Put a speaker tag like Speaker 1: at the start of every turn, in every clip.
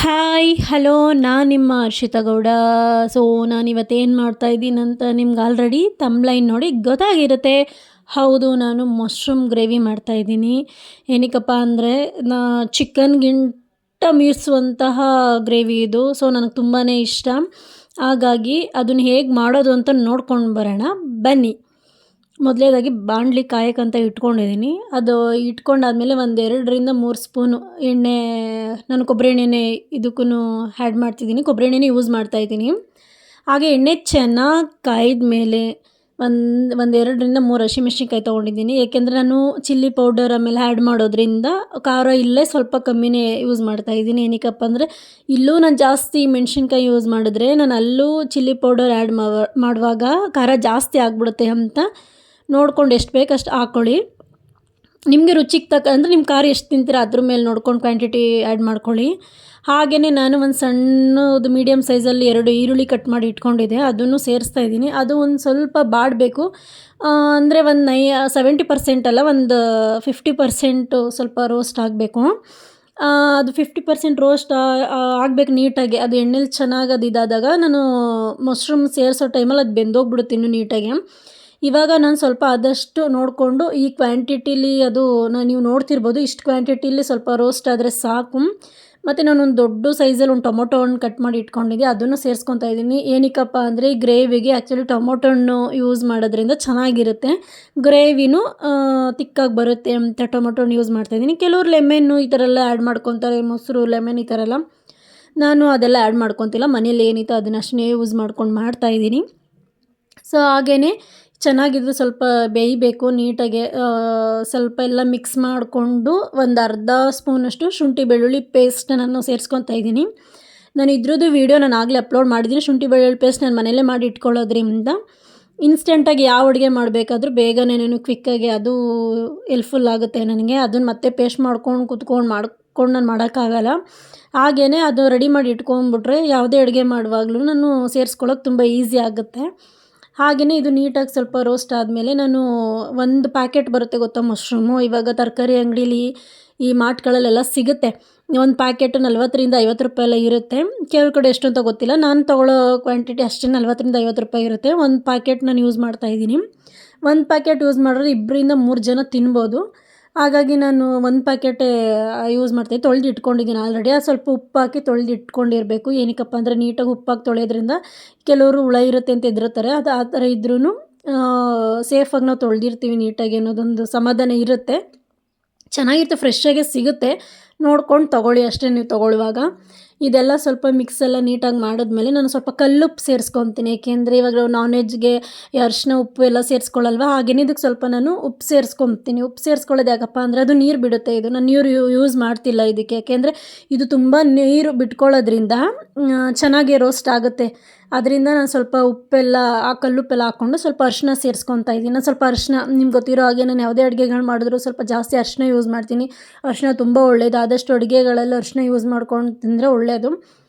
Speaker 1: Hi hello ನಾನು ನಿಮ್ಮ Harshita Gowda. So ನಾನಿವತ್ತೇನು ಮಾಡ್ತಾಯಿದ್ದೀನಿ ಅಂತ ನಿಮ್ಗೆ ಆಲ್ರೆಡಿ ತಮ್ಲೈನ್ ನೋಡಿ ಗೊತ್ತಾಗಿರುತ್ತೆ. ಹೌದು, ನಾನು ಮಶ್ರೂಮ್ ಗ್ರೇವಿ ಮಾಡ್ತಾಯಿದ್ದೀನಿ. ಏನಕ್ಕಪ್ಪ ಅಂದರೆ ಚಿಕನ್ಗಿಂತ ಮೀರಿಸುವಂತಹ ಗ್ರೇವಿ ಇದು. ಸೊ ನನಗೆ ತುಂಬಾ ಇಷ್ಟ. ಹಾಗಾಗಿ ಅದನ್ನು ಹೇಗೆ ಮಾಡೋದು ಅಂತ ನೋಡ್ಕೊಂಡು ಬರೋಣ ಬನ್ನಿ. ಮೊದಲನೇದಾಗಿ ಬಾಣಲಿ ಕಾಯಕ್ಕಂತ ಇಟ್ಕೊಂಡಿದ್ದೀನಿ. ಅದು ಇಟ್ಕೊಂಡಾದಮೇಲೆ ಒಂದು 2-3 ಸ್ಪೂನು ಎಣ್ಣೆ, ನಾನು ಕೊಬ್ಬರಿ ಎಣ್ಣೆನೇ ಇದಕ್ಕೂ ಆ್ಯಡ್ ಮಾಡ್ತಿದ್ದೀನಿ. ಕೊಬ್ಬರಿ ಎಣ್ಣೆನೇ ಯೂಸ್ ಮಾಡ್ತಾಯಿದ್ದೀನಿ. ಹಾಗೆ ಎಣ್ಣೆ ಚೆನ್ನಾಗಿ ಕಾಯ್ದ ಮೇಲೆ ಒಂದು 2-3 ಹಸಿಮೆಣ್ಸಿನ್ಕಾಯಿ ತೊಗೊಂಡಿದ್ದೀನಿ. ಏಕೆಂದರೆ ನಾನು ಚಿಲ್ಲಿ ಪೌಡರ್ ಆಮೇಲೆ ಆ್ಯಡ್ ಮಾಡೋದ್ರಿಂದ ಖಾರ ಇಲ್ಲೇ ಸ್ವಲ್ಪ ಕಮ್ಮಿನೇ ಯೂಸ್ ಮಾಡ್ತಾಯಿದ್ದೀನಿ. ಏನಕ್ಕಪ್ಪ ಅಂದರೆ ಇಲ್ಲೂ ನಾನು ಜಾಸ್ತಿ ಮೆಣಸಿನ್ಕಾಯಿ ಯೂಸ್ ಮಾಡಿದ್ರೆ ನಾನು ಅಲ್ಲೂ ಚಿಲ್ಲಿ ಪೌಡರ್ ಆ್ಯಡ್ ಮಾಡುವಾಗ ಖಾರ ಜಾಸ್ತಿ ಆಗಿಬಿಡುತ್ತೆ ಅಂತ ನೋಡ್ಕೊಂಡು ಎಷ್ಟು ಬೇಕು ಅಷ್ಟು ಹಾಕ್ಕೊಳ್ಳಿ. ನಿಮಗೆ ರುಚಿಗೆ ತಕ್ಕ ಅಂದರೆ ನಿಮ್ಮ ಖಾರ ಎಷ್ಟು ತಿಂತೀರ ಅದ್ರ ಮೇಲೆ ನೋಡ್ಕೊಂಡು ಕ್ವಾಂಟಿಟಿ ಆ್ಯಡ್ ಮಾಡ್ಕೊಳ್ಳಿ. ಹಾಗೆಯೇ ನಾನು ಒಂದು ಸಣ್ಣದು ಮೀಡಿಯಮ್ ಸೈಜಲ್ಲಿ 2 ಈರುಳ್ಳಿ ಕಟ್ ಮಾಡಿ ಇಟ್ಕೊಂಡಿದ್ದೆ, ಅದನ್ನು ಸೇರಿಸ್ತಾ ಇದ್ದೀನಿ. ಅದು ಒಂದು ಸ್ವಲ್ಪ ಬಾಡಬೇಕು. ಅಂದರೆ ಒಂದು 70% ಅಲ್ಲ, ಒಂದು 50% ಸ್ವಲ್ಪ ರೋಸ್ಟ್ ಆಗಬೇಕು. ಅದು 50% ರೋಸ್ಟ್ ಆಗಬೇಕು ನೀಟಾಗಿ. ಅದು ಎಣ್ಣೆಲಿ ಚೆನ್ನಾಗಿ ಅದು ಇದಾದಾಗ ನಾನು ಮಶ್ರೂಮ್ ಸೇರಿಸೋ ಟೈಮಲ್ಲಿ ಅದು ಬೆಂದೋಗ್ಬಿಡುತ್ತೆ ಇನ್ನೂ ನೀಟಾಗಿ. ಇವಾಗ ನಾನು ಸ್ವಲ್ಪ ಆದಷ್ಟು ನೋಡಿಕೊಂಡು ಈ ಕ್ವಾಂಟಿಟಿಲಿ ಅದು ನೀವು ನೋಡ್ತಿರ್ಬೋದು, ಇಷ್ಟು ಕ್ವಾಂಟಿಟಿಲಿ ಸ್ವಲ್ಪ ರೋಸ್ಟ್ ಆದರೆ ಸಾಕು. ಮತ್ತು ನಾನೊಂದು ದೊಡ್ಡ ಸೈಜಲ್ಲಿ ಒಂದು ಟೊಮೊಟೊ ಹಣ್ಣು ಕಟ್ ಮಾಡಿ ಇಟ್ಕೊಂಡಿದ್ದೆ, ಅದನ್ನು ಸೇರಿಸ್ಕೊತಾ ಇದ್ದೀನಿ. ಏನಕ್ಕಪ್ಪ ಅಂದರೆ ಈ ಗ್ರೇವಿಗೆ ಆ್ಯಕ್ಚುಲಿ ಟೊಮೊಟೊ ಹಣ್ಣು ಯೂಸ್ ಮಾಡೋದ್ರಿಂದ ಚೆನ್ನಾಗಿರುತ್ತೆ, ಗ್ರೇವಿನೂ ತಿಕ್ಕಾಗಿ ಬರುತ್ತೆ ಅಂತ ಟೊಮೊಟೊ ಹಣ್ಣು ಯೂಸ್ ಮಾಡ್ತಾಯಿದ್ದೀನಿ. ಕೆಲವರು ಲೆಮೆನ್ನು ಈ ಥರ ಎಲ್ಲ ಆ್ಯಡ್ ಮಾಡ್ಕೊತಾರೆ, ಮೊಸರು ಲೆಮನ್ ಈ ಥರ ಎಲ್ಲ. ನಾನು ಅದೆಲ್ಲ ಆ್ಯಡ್ ಮಾಡ್ಕೊತಿಲ್ಲ, ಮನೇಲಿ ಏನಿತ್ತು ಅದನ್ನಷ್ಟೇ ಯೂಸ್ ಮಾಡ್ಕೊಂಡು ಮಾಡ್ತಾಯಿದ್ದೀನಿ. ಸೊ ಹಾಗೆಯೇ ಚೆನ್ನಾಗಿದ್ದು ಸ್ವಲ್ಪ ಬೇಯಬೇಕು ನೀಟಾಗೆ. ಸ್ವಲ್ಪ ಎಲ್ಲ ಮಿಕ್ಸ್ ಮಾಡಿಕೊಂಡು ಒಂದು ಅರ್ಧ ಸ್ಪೂನಷ್ಟು ಶುಂಠಿ ಬೆಳ್ಳುಳ್ಳಿ ಪೇಸ್ಟ್ ನಾನು ಸೇರಿಸ್ಕೊತಾ ಇದ್ದೀನಿ. ನಾನು ಇದ್ರದ್ದು ವೀಡಿಯೋ ನಾನು ಆಗಲೇ ಅಪ್ಲೋಡ್ ಮಾಡಿದ್ದೀನಿ. ಶುಂಠಿ ಬೆಳ್ಳುಳ್ಳಿ ಪೇಸ್ಟ್ ನಾನು ಮನೆಯಲ್ಲೇ ಮಾಡಿ ಇಟ್ಕೊಳ್ಳೋದ್ರಿಂದ ಇನ್ಸ್ಟೆಂಟಾಗಿ ಯಾವ ಅಡುಗೆ ಮಾಡಬೇಕಾದ್ರೂ ಬೇಗನೆ ನಾನು ಕ್ವಿಕ್ಕಾಗಿ ಅದು ಹೆಲ್ಪ್ಫುಲ್ ಆಗುತ್ತೆ ನನಗೆ. ಅದನ್ನು ಮತ್ತೆ ಪೇಸ್ಟ್ ಮಾಡ್ಕೊಂಡು ನಾನು ಮಾಡೋಕ್ಕಾಗಲ್ಲ. ಹಾಗೆಯೇ ಅದು ರೆಡಿ ಮಾಡಿ ಇಟ್ಕೊಂಡ್ಬಿಟ್ರೆ ಯಾವುದೇ ಅಡುಗೆ ಮಾಡುವಾಗಲೂ ನಾನು ಸೇರಿಸ್ಕೊಳ್ಳೋಕೆ ತುಂಬ ಈಸಿ ಆಗುತ್ತೆ. ಹಾಗೆಯೇ ಇದು ನೀಟಾಗಿ ಸ್ವಲ್ಪ ರೋಸ್ಟ್ ಆದಮೇಲೆ ನಾನು ಒಂದು ಪ್ಯಾಕೆಟ್ ಬರುತ್ತೆ ಗೊತ್ತಾ ಮಶ್ರೂಮು, ಇವಾಗ ತರಕಾರಿ ಅಂಗಡೀಲಿ ಈ ಮಾರ್ಟ್ಗಳಲ್ಲೆಲ್ಲ ಸಿಗುತ್ತೆ. ಒಂದು ಪ್ಯಾಕೆಟು 40-50 ರೂಪಾಯಿ ಎಲ್ಲ ಇರುತ್ತೆ. ಕೆಲವು ಕಡೆ ಎಷ್ಟು ಅಂತ ಗೊತ್ತಿಲ್ಲ, ನಾನು ತೊಗೊಳ್ಳೋ ಕ್ವಾಂಟಿಟಿ ಅಷ್ಟೇ 40-50 ರೂಪಾಯಿ ಇರುತ್ತೆ. ಒಂದು ಪ್ಯಾಕೆಟ್ ನಾನು ಯೂಸ್ ಮಾಡ್ತಾಯಿದ್ದೀನಿ. ಒಂದು ಪ್ಯಾಕೆಟ್ ಯೂಸ್ ಮಾಡಿದ್ರೆ 2-3 ಜನ ತಿನ್ಬೋದು. ಹಾಗಾಗಿ ನಾನು ಒಂದು ಪ್ಯಾಕೆಟೇ ಯೂಸ್ ಮಾಡ್ತಾಯಿದ್ದೆ. ತೊಳೆದು ಇಟ್ಕೊಂಡಿದ್ದೀನಿ ಆಲ್ರೆಡಿ. ಅದು ಸ್ವಲ್ಪ ಉಪ್ಪು ಹಾಕಿ ತೊಳೆದು ಇಟ್ಕೊಂಡಿರಬೇಕು. ಏನಕ್ಕಪ್ಪ ಅಂದರೆ ನೀಟಾಗಿ ಉಪ್ಪಾಕಿ ತೊಳೆಯೋದ್ರಿಂದ ಕೆಲವರು ಹುಳ ಇರುತ್ತೆ ಅಂತ ಹೆದರ್ತಾರೆ. ಅದು ಆ ಥರ ಇದ್ರೂ ಸೇಫಾಗಿ ನಾವು ತೊಳೆದಿರ್ತೀವಿ ನೀಟಾಗಿ ಅನ್ನೋದೊಂದು ಸಮಾಧಾನ ಇರುತ್ತೆ. ಚೆನ್ನಾಗಿರುತ್ತೆ, ಫ್ರೆಶ್ಶಾಗೆ ಸಿಗುತ್ತೆ. ನೋಡ್ಕೊಂಡು ತೊಗೊಳ್ಳಿ ಅಷ್ಟೇ ನೀವು ತೊಗೊಳ್ಳುವಾಗ. ಇದೆಲ್ಲ ಸ್ವಲ್ಪ ಮಿಕ್ಸೆಲ್ಲ ನೀಟಾಗಿ ಮಾಡಿದ್ಮೇಲೆ ನಾನು ಸ್ವಲ್ಪ ಕಲ್ಲುಪ್ಪು ಸೇರಿಸ್ಕೊತೀನಿ. ಏಕೆಂದರೆ ಇವಾಗ ನಾನ್ ವೆಜ್ಗೆ ಅರಿಶಿನ ಉಪ್ಪು ಎಲ್ಲ ಸೇರಿಸ್ಕೊಳ್ಳಲ್ವ, ಹಾಗೆಯೇ ಇದಕ್ಕೆ ಸ್ವಲ್ಪ ನಾನು ಉಪ್ಪು ಸೇರಿಸ್ಕೊತೀನಿ. ಉಪ್ಪು ಸೇರಿಸ್ಕೊಳ್ಳೋದು ಯಾಕಪ್ಪ ಅಂದರೆ ಅದು ನೀರು ಬಿಡುತ್ತೆ. ಇದು ನಾನು ನೀರು ಯೂಸ್ ಮಾಡ್ತಿಲ್ಲ ಇದಕ್ಕೆ, ಯಾಕೆಂದರೆ ಇದು ತುಂಬ ನೀರು ಬಿಟ್ಕೊಳ್ಳೋದ್ರಿಂದ ಚೆನ್ನಾಗಿ ರೋಸ್ಟ್ ಆಗುತ್ತೆ. ಅದರಿಂದ ನಾನು ಸ್ವಲ್ಪ ಉಪ್ಪೆಲ್ಲ ಕಲ್ಲುಪ್ಪೆಲ್ಲ ಹಾಕ್ಕೊಂಡು ಸ್ವಲ್ಪ ಅರಿಶಿನ ಸೇರಿಸ್ಕೊತಾ ಇದ್ದೀನಿ. ನಾನು ಸ್ವಲ್ಪ ಅರಿಶಿನ ನಿಮ್ಗೆ ಗೊತ್ತಿರೋ ಹಾಗೆ ನಾನು ಯಾವುದೇ ಅಡುಗೆಗಳು ಮಾಡಿದ್ರು ಸ್ವಲ್ಪ ಜಾಸ್ತಿ ಅರಿಶಿನ ಯೂಸ್ ಮಾಡ್ತೀನಿ. ಅರಿಶಿನ ತುಂಬ ಒಳ್ಳೆಯದು, ಆದಷ್ಟು ಅಡುಗೆಗಳಲ್ಲಿ ಅರಿಶಿನ ಯೂಸ್ ಮಾಡ್ಕೊಂಡು ತಿಂದರೆ ಒಳ್ಳೆಯದು.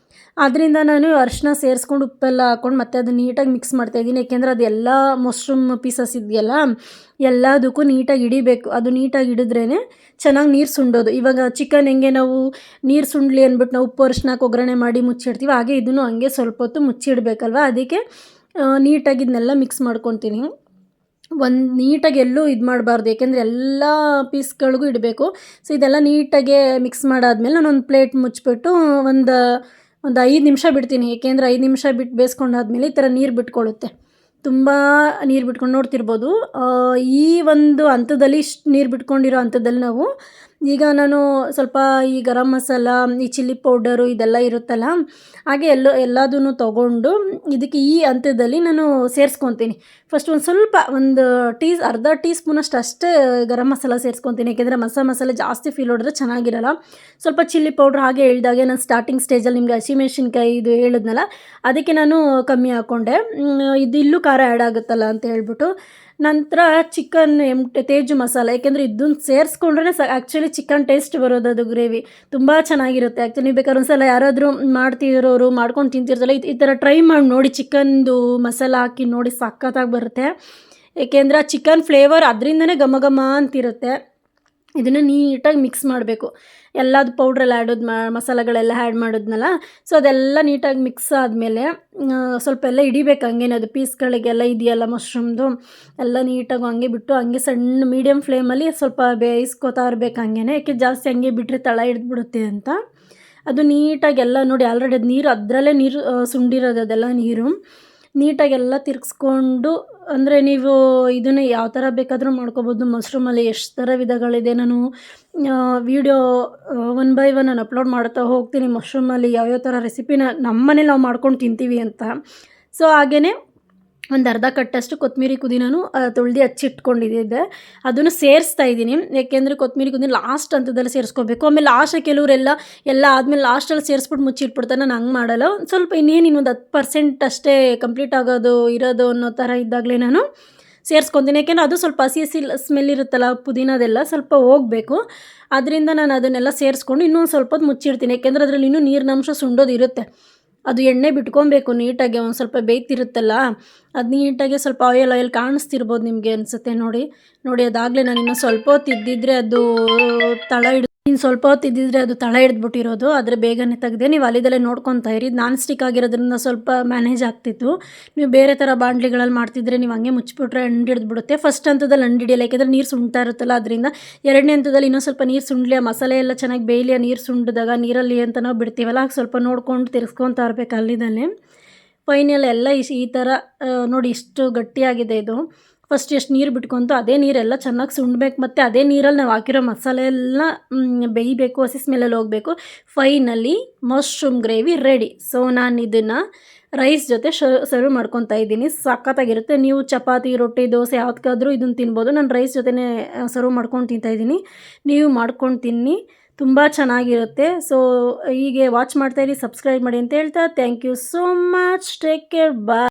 Speaker 1: ಅದರಿಂದ ನಾನು ಅರಿಶಿನ ಸೇರಿಸ್ಕೊಂಡು ಉಪ್ಪೆಲ್ಲ ಹಾಕ್ಕೊಂಡು ಮತ್ತೆ ಅದು ನೀಟಾಗಿ ಮಿಕ್ಸ್ ಮಾಡ್ತಾಯಿದ್ದೀನಿ. ಏಕೆಂದರೆ ಅದು ಎಲ್ಲ ಮಶ್ರೂಮ್ ಪೀಸಸ್ ಇದೆಯಲ್ಲ ಎಲ್ಲದಕ್ಕೂ ನೀಟಾಗಿ ಹಿಡಿಬೇಕು. ಅದು ನೀಟಾಗಿ ಹಿಡಿದ್ರೇ ಚೆನ್ನಾಗಿ ನೀರು ಸುಂಡೋದು. ಇವಾಗ ಚಿಕನ್ ಹೆಂಗೆ ನಾವು ನೀರು ಸುಂಡಲಿ ಅಂದ್ಬಿಟ್ಟು ನಾವು ಉಪ್ಪು ಅರಿಶಿನ ಹಾಕಿ ಒಗ್ಗರಣೆ ಮಾಡಿ ಮುಚ್ಚಿಡ್ತೀವಿ, ಹಾಗೆ ಇದನ್ನು ಹಂಗೆ ಸ್ವಲ್ಪ ಹೊತ್ತು ಮುಚ್ಚಿಡಬೇಕಲ್ವ. ಅದಕ್ಕೆ ನೀಟಾಗಿ ಇದನ್ನೆಲ್ಲ ಮಿಕ್ಸ್ ಮಾಡ್ಕೊತೀನಿ. ಒಂದು ನೀಟಾಗಿ ಎಲ್ಲೂ ಇದು ಮಾಡಬಾರ್ದು, ಏಕೆಂದರೆ ಎಲ್ಲ ಪೀಸ್ಗಳಿಗೂ ಇಡಬೇಕು. ಸೊ ಇದೆಲ್ಲ ನೀಟಾಗೆ ಮಿಕ್ಸ್ ಮಾಡಾದ್ಮೇಲೆ ನಾನು ಒಂದು ಪ್ಲೇಟ್ ಮುಚ್ಚಿಬಿಟ್ಟು ಒಂದು 5 ನಿಮಿಷ ಬಿಡ್ತೀನಿ. ಏಕೆಂದರೆ 5 ನಿಮಿಷ ಬಿಟ್ಟು ಬೇಯಿಸ್ಕೊಂಡಾದ್ಮೇಲೆ ಈ ಥರ ನೀರು ಬಿಟ್ಕೊಳ್ಳುತ್ತೆ, ತುಂಬ ನೀರು ಬಿಟ್ಕೊಂಡು ನೋಡ್ತಿರ್ಬೋದು. ಈ ಒಂದು ಹಂತದಲ್ಲಿ ಇಷ್ಟು ನೀರು ಬಿಟ್ಕೊಂಡಿರೋ ಹಂತದಲ್ಲಿ ನಾವು ಈಗ ನಾನು ಸ್ವಲ್ಪ ಈ ಗರಂ ಮಸಾಲ, ಈ ಚಿಲ್ಲಿ ಪೌಡರು ಇದೆಲ್ಲ ಇರುತ್ತಲ್ಲ, ಹಾಗೆ ಎಲ್ಲದನ್ನು ತೊಗೊಂಡು ಇದಕ್ಕೆ ಈ ಹಂತದಲ್ಲಿ ನಾನು ಸೇರಿಸ್ಕೊತೀನಿ. ಫಸ್ಟ್ ಒಂದು ಸ್ವಲ್ಪ ಅರ್ಧ ಟೀ ಸ್ಪೂನಷ್ಟು ಅಷ್ಟೇ ಗರಂ ಮಸಾಲ ಸೇರಿಸ್ಕೊತೀನಿ. ಏಕೆಂದರೆ ಮಸಾಲೆ ಜಾಸ್ತಿ ಫೀಲ್ ಹೊಡೆದ್ರೆ ಚೆನ್ನಾಗಿರಲ್ಲ. ಸ್ವಲ್ಪ ಚಿಲ್ಲಿ ಪೌಡ್ರ್ ಹಾಗೆ ಹೇಳ್ದಾಗೆ ನಾನು ಸ್ಟಾರ್ಟಿಂಗ್ ಸ್ಟೇಜಲ್ಲಿ ನಿಮಗೆ ಹಸಿಮೆಣ್ಸಿನ್ಕಾಯಿ ಇದು ಹೇಳಿದ್ನಲ್ಲ, ಅದಕ್ಕೆ ನಾನು ಕಮ್ಮಿ ಹಾಕ್ಕೊಂಡೆ. ಇದು ಇಲ್ಲೂ ಖಾರ ಆ್ಯಡ್ ಆಗುತ್ತಲ್ಲ ಅಂತ ಹೇಳ್ಬಿಟ್ಟು. ನಂತರ ಚಿಕನ್ ತೇಜು ಮಸಾಲ, ಏಕೆಂದರೆ ಇದನ್ನು ಸೇರಿಸ್ಕೊಂಡ್ರೆ ಆ್ಯಕ್ಚುಲಿ ಚಿಕನ್ ಟೇಸ್ಟ್ ಬರೋದು, ಅದು ಗ್ರೇವಿ ತುಂಬ ಚೆನ್ನಾಗಿರುತ್ತೆ. ಆ್ಯಕ್ಚುಲಿ ನೀವು ಬೇಕಾದ್ರೆ ಒಂದು ಸಲ ಯಾರಾದರೂ ಮಾಡ್ತಿರೋರು ಮಾಡ್ಕೊಂಡು ತಿಂತಿರ್ತಾರಲ್ಲ, ಈ ಥರ ಟ್ರೈ ಮಾಡಿ ನೋಡಿ. ಚಿಕನ್ದು ಮಸಾಲ ಹಾಕಿ ನೋಡಿ, ಸಖತ್ತಾಗಿ ಬರುತ್ತೆ. ಏಕೆಂದರೆ ಆ ಚಿಕನ್ ಫ್ಲೇವರ್ ಅದರಿಂದನೇ ಘಮ ಘಮ ಅಂತಿರುತ್ತೆ. ಇದನ್ನು ನೀಟಾಗಿ ಮಿಕ್ಸ್ ಮಾಡಬೇಕು. ಎಲ್ಲದು ಪೌಡ್ರೆಲ್ಲ ಮಸಾಲೆಗಳೆಲ್ಲ ಆ್ಯಡ್ ಮಾಡಿದ್ನಲ್ಲ, ಸೊ ಅದೆಲ್ಲ ನೀಟಾಗಿ ಮಿಕ್ಸ್ ಆದಮೇಲೆ ಸ್ವಲ್ಪ ಎಲ್ಲ ಹಿಡಿಬೇಕು ಹಂಗೇನೆ, ಅದು ಪೀಸ್ಗಳಿಗೆಲ್ಲ ಇದೆಯಲ್ಲ ಮಶ್ರೂಮ್ದು ಎಲ್ಲ ನೀಟಾಗಿ ಹಂಗೆ ಬಿಟ್ಟು ಹಂಗೆ ಸಣ್ಣ ಮೀಡಿಯಮ್ ಫ್ಲೇಮಲ್ಲಿ ಸ್ವಲ್ಪ ಬೇಯಿಸ್ಕೊತಾ ಇರ್ಬೇಕು ಹಂಗೇನೆ. ಯಾಕೆ ಜಾಸ್ತಿ ಹಂಗೆ ಬಿಟ್ಟರೆ ತಳ ಹಿಡಿದ್ಬಿಡುತ್ತೆ ಅಂತ. ಅದು ನೀಟಾಗಿ ಎಲ್ಲ ನೋಡಿ ಆಲ್ರೆಡಿ ಅದು ನೀರು ಅದರಲ್ಲೇ ನೀರು ಸುಂಡಿರೋದು ಅದೆಲ್ಲ ನೀರು. ನೀಟಾಗೆಲ್ಲ ತಿರ್ಗಿಸ್ಕೊಂಡು, ಅಂದರೆ ನೀವು ಇದನ್ನು ಯಾವ ಥರ ಬೇಕಾದರೂ ಮಾಡ್ಕೊಬೋದು. ಮಶ್ರೂಮಲ್ಲಿ ಎಷ್ಟು ಥರ ವಿಧಗಳಿದೆ. ನಾನು ವೀಡಿಯೋ ಒನ್ ಬೈ ಒನ್ ನಾನು ಅಪ್ಲೋಡ್ ಮಾಡ್ತಾ ಹೋಗ್ತೀನಿ ಮಶ್ರೂಮಲ್ಲಿ ಯಾವ್ಯಾವ ಥರ ರೆಸಿಪಿನ ನಮ್ಮ ಮನೇಲಿ ನಾವು ಮಾಡ್ಕೊಂಡು ತಿಂತೀವಿ ಅಂತ. ಸೊ ಹಾಗೆಯೇ ಒಂದು ಅರ್ಧ ಕಟ್ಟಷ್ಟು ಕೊತ್ತಂಬರಿ ಪುದೀನನೂ ತೊಳೆದು ಹಚ್ಚಿಟ್ಕೊಂಡಿದ್ದೆ, ಅದನ್ನು ಸೇರಿಸ್ತಾ ಇದ್ದೀನಿ. ಯಾಕೆಂದರೆ ಕೊತ್ತಂಬರಿ ಪುದೀನ ಲಾಸ್ಟ್ ಹಂತದಲ್ಲಿ ಸೇರಿಸ್ಕೋಬೇಕು. ಆಮೇಲೆ ಲಾಸ್ಟ್ ಕೆಲವರೆಲ್ಲ ಎಲ್ಲ ಆದಮೇಲೆ ಲಾಸ್ಟಲ್ಲಿ ಸೇರಿಸ್ಬಿಟ್ಟು ಮುಚ್ಚಿಟ್ಬಿಡ್ತಾರೆ. ನಾನು ಹಂಗೆ ಮಾಡಲ್ಲ. ಸ್ವಲ್ಪ ಇನ್ನೊಂದು 10% ಅಷ್ಟೇ ಕಂಪ್ಲೀಟ್ ಆಗೋದು ಇರೋದು ಅನ್ನೋ ಥರ ಇದ್ದಾಗಲೇ ನಾನು ಸೇರಿಸ್ಕೊತೀನಿ. ಯಾಕೆಂದರೆ ಅದು ಸ್ವಲ್ಪ ಹಸಿ ಸ್ಮೆಲ್ ಇರುತ್ತಲ್ಲ ಪುದೀನದೆಲ್ಲ ಸ್ವಲ್ಪ ಹೋಗಬೇಕು. ಅದರಿಂದ ನಾನು ಅದನ್ನೆಲ್ಲ ಸೇರಿಸ್ಕೊಂಡು ಇನ್ನೊಂದು ಸ್ವಲ್ಪ ಹೊತ್ತು ಮುಚ್ಚಿಡ್ತೀನಿ. ಯಾಕೆಂದರೆ ಅದರಲ್ಲಿ ಇನ್ನೂ ನೀರಿನಂಶ ಸುಂಡೋದಿರುತ್ತೆ. ಅದು ಎಣ್ಣೆ ಬಿಟ್ಕೊಬೇಕು ನೀಟಾಗಿ. ಒಂದು ಸ್ವಲ್ಪ ಬೇಯ್ತಿರುತ್ತಲ್ಲ, ಅದು ನೀಟಾಗಿ ಸ್ವಲ್ಪ ಆಯಿಲ್ ಕಾಣಿಸ್ತಿರ್ಬೋದು ನಿಮಗೆ ಅನಿಸುತ್ತೆ. ನೋಡಿ ಅದಾಗಲೇ ನಾನು ಇನ್ನೂ ಸ್ವಲ್ಪ ಹೊತ್ತು ಇದ್ದಿದ್ದರೆ ಅದು ತಳ ಹಿಡಿದ್ಬಿಟ್ಟಿರೋದು. ಆದರೆ ಬೇಗನೆ ತೆಗೆದೆ. ನೀವು ಅಲ್ಲಿದಲ್ಲೇ ನೋಡ್ಕೊತಾ ಇರಿ. ನಾನ್ ಸ್ಟಿಕ್ ಆಗಿರೋದ್ರಿಂದ ಸ್ವಲ್ಪ ಮ್ಯಾನೇಜ್ ಆಗ್ತಿತ್ತು. ನೀವು ಬೇರೆ ಥರ ಬಾಣಲಿಗಳಲ್ಲಿ ಮಾಡ್ತಿದ್ರೆ ನೀವು ಹಂಗೆ ಮುಚ್ಚಿಬಿಟ್ರೆ ಅಂಡು ಹಿಡಿದ್ಬಿಡುತ್ತೆ. ಫಸ್ಟ್ ಹಂತದಲ್ಲಿ ಅಂಡು ಹಿಡಿಯಲ್ಲ, ಯಾಕೆಂದರೆ ನೀರು ಸುಣ್ತಾ ಇರುತ್ತಲ್ಲ ಅದರಿಂದ. ಎರಡನೇ ಹಂತದಲ್ಲಿ ಇನ್ನೊಂದು ಸ್ವಲ್ಪ ನೀರು ಸುಂಡಲಿ, ಆ ಮಸಾಲೆ ಎಲ್ಲ ಚೆನ್ನಾಗಿ ಬೇಯಲಿ. ಆ ನೀರು ಸುಂಡಿದಾಗ ನೀರಲ್ಲಿ ಅಂತ ನಾವು ಬಿಡ್ತೀವಲ್ಲ, ಆಗ ಸ್ವಲ್ಪ ನೋಡ್ಕೊಂಡು ತಿರ್ಸ್ಕೊತಾ ಇರಬೇಕು ಅಲ್ಲಿದಲ್ಲೇ. ಫೈನಲ್ ಎಲ್ಲ ಈ ಥರ ನೋಡಿ ಇಷ್ಟು ಗಟ್ಟಿಯಾಗಿದೆ ಇದು. ಫಸ್ಟ್ ಎಷ್ಟು ನೀರು ಬಿಟ್ಕೊತು ಅದೇ ನೀರೆಲ್ಲ ಚೆನ್ನಾಗಿ ಸುಂಡ್ಬೇಕು. ಮತ್ತು ಅದೇ ನೀರಲ್ಲಿ ನಾವು ಹಾಕಿರೋ ಮಸಾಲೆ ಎಲ್ಲ ಬೇಯಬೇಕು, ಹಸಿ ಸ್ಮೆಲ್ಲಲ್ಲಿ ಹೋಗಬೇಕು. Finally mushroom gravy ready. So ನಾನು ಇದನ್ನು ರೈಸ್ ಜೊತೆ ಸರ್ವ್ ಮಾಡ್ಕೊತಾ ಇದ್ದೀನಿ. ಸಖತ್ತಾಗಿರುತ್ತೆ. ನೀವು ಚಪಾತಿ, ರೊಟ್ಟಿ, ದೋಸೆ ಯಾವುದಕ್ಕಾದ್ರೂ ಇದನ್ನು ತಿನ್ಬೋದು. ನಾನು ರೈಸ್ ಜೊತೆನೇ ಸರ್ವ್ ಮಾಡ್ಕೊಂಡು ತಿಂತಾಯಿದ್ದೀನಿ. ನೀವು ಮಾಡ್ಕೊಂಡು ತಿನ್ನಿ, ತುಂಬ ಚೆನ್ನಾಗಿರುತ್ತೆ. ಸೊ ಹೀಗೆ ವಾಚ್ ಮಾಡ್ತಾಯಿರಿ, ಸಬ್ಸ್ಕ್ರೈಬ್ ಮಾಡಿ ಅಂತ ಹೇಳ್ತಾ thank you so much. Take care, bye.